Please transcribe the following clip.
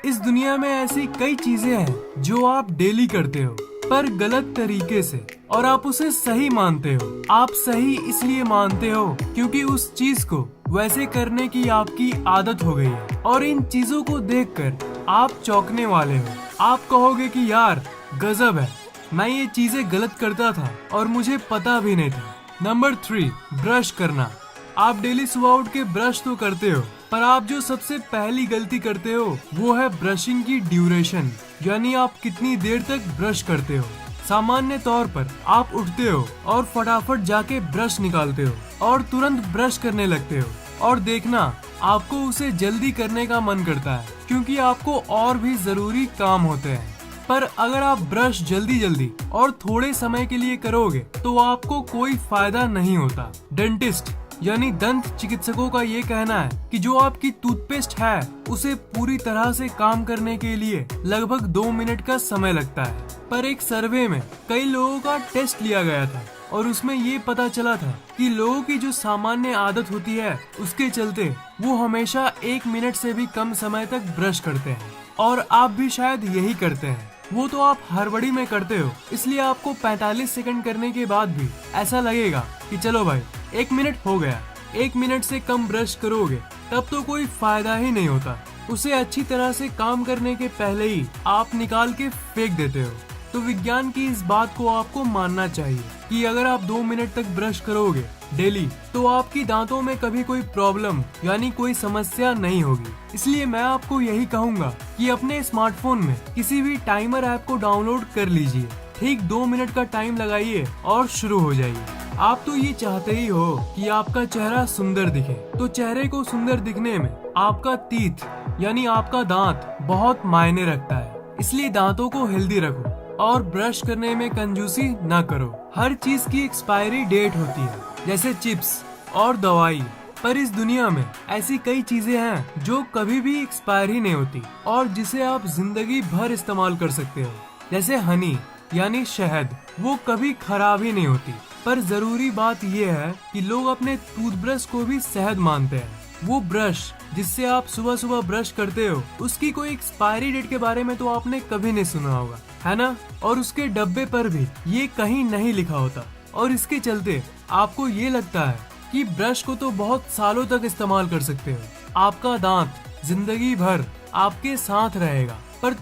इस दुनिया में ऐसी कई चीजें हैं जो आप डेली करते हो पर गलत तरीके से, और आप उसे सही मानते हो। आप सही इसलिए मानते हो क्योंकि उस चीज को वैसे करने की आपकी आदत हो गई है, और इन चीजों को देखकर आप चौंकने वाले हो। आप कहोगे कि यार गजब है, मैं ये चीजें गलत करता था और मुझे पता भी नहीं था। नंबर 3, ब्रश करना। आप डेली सुबह उठ के ब्रश तो करते हो, पर आप जो सबसे पहली गलती करते हो वो है ब्रशिंग की ड्यूरेशन, यानी आप कितनी देर तक ब्रश करते हो। सामान्य तौर पर आप उठते हो और फटाफट जाके ब्रश निकालते हो और तुरंत ब्रश करने लगते हो, और देखना आपको उसे जल्दी करने का मन करता है क्योंकि आपको और भी जरूरी काम होते हैं। पर अगर आप ब्रश जल्दी जल्दी और थोड़े समय के लिए करोगे तो आपको कोई फायदा नहीं होता। डेंटिस्ट यानी दंत चिकित्सकों का ये कहना है कि जो आपकी टूथपेस्ट है उसे पूरी तरह से काम करने के लिए लगभग 2 मिनट का समय लगता है। पर एक सर्वे में कई लोगों का टेस्ट लिया गया था और उसमें ये पता चला था कि लोगों की जो सामान्य आदत होती है उसके चलते वो हमेशा 1 मिनट से भी कम समय तक ब्रश करते हैं। और आप भी शायद यही करते हैं। वो तो आप हड़बड़ी में करते हो, इसलिए आपको 45 सेकंड करने के बाद भी ऐसा लगेगा कि चलो भाई 1 मिनट हो गया। 1 मिनट से कम ब्रश करोगे तब तो कोई फायदा ही नहीं होता। उसे अच्छी तरह से काम करने के पहले ही आप निकाल के फेंक देते हो। तो विज्ञान की इस बात को आपको मानना चाहिए कि अगर आप 2 मिनट तक ब्रश करोगे डेली तो आपकी दांतों में कभी कोई प्रॉब्लम यानी कोई समस्या नहीं होगी। इसलिए मैं आपको यही कहूँगा कि अपने स्मार्टफोन में किसी भी टाइमर ऐप को डाउनलोड कर लीजिए, ठीक 2 मिनट का टाइम लगाइए और शुरू हो जाइए। आप तो ये चाहते ही हो कि आपका चेहरा सुंदर दिखे, तो चेहरे को सुंदर दिखने में आपका टीथ यानी आपका दांत बहुत मायने रखता है। इसलिए दांतों को हेल्दी रखो और ब्रश करने में कंजूसी ना करो। हर चीज की एक्सपायरी डेट होती है, जैसे चिप्स और दवाई। पर इस दुनिया में ऐसी कई चीजें हैं जो कभी भी एक्सपायर ही नहीं होती और जिसे आप जिंदगी भर इस्तेमाल कर सकते हो। जैसे हनी यानी शहद, वो कभी खराब ही नहीं होती। पर जरूरी बात यह है कि लोग अपने टूथब्रश को भी शहद मानते हैं। वो ब्रश जिससे आप सुबह सुबह ब्रश करते हो उसकी कोई एक्सपायरी डेट के बारे में तो आपने कभी नहीं सुना होगा, है ना? और उसके डब्बे पर भी ये कहीं नहीं लिखा होता, और इसके चलते आपको ये लगता है कि ब्रश को तो बहुत सालों तक इस्तेमाल कर सकते हो। आपका दांत जिंदगी भर आपके साथ रहेगा, पर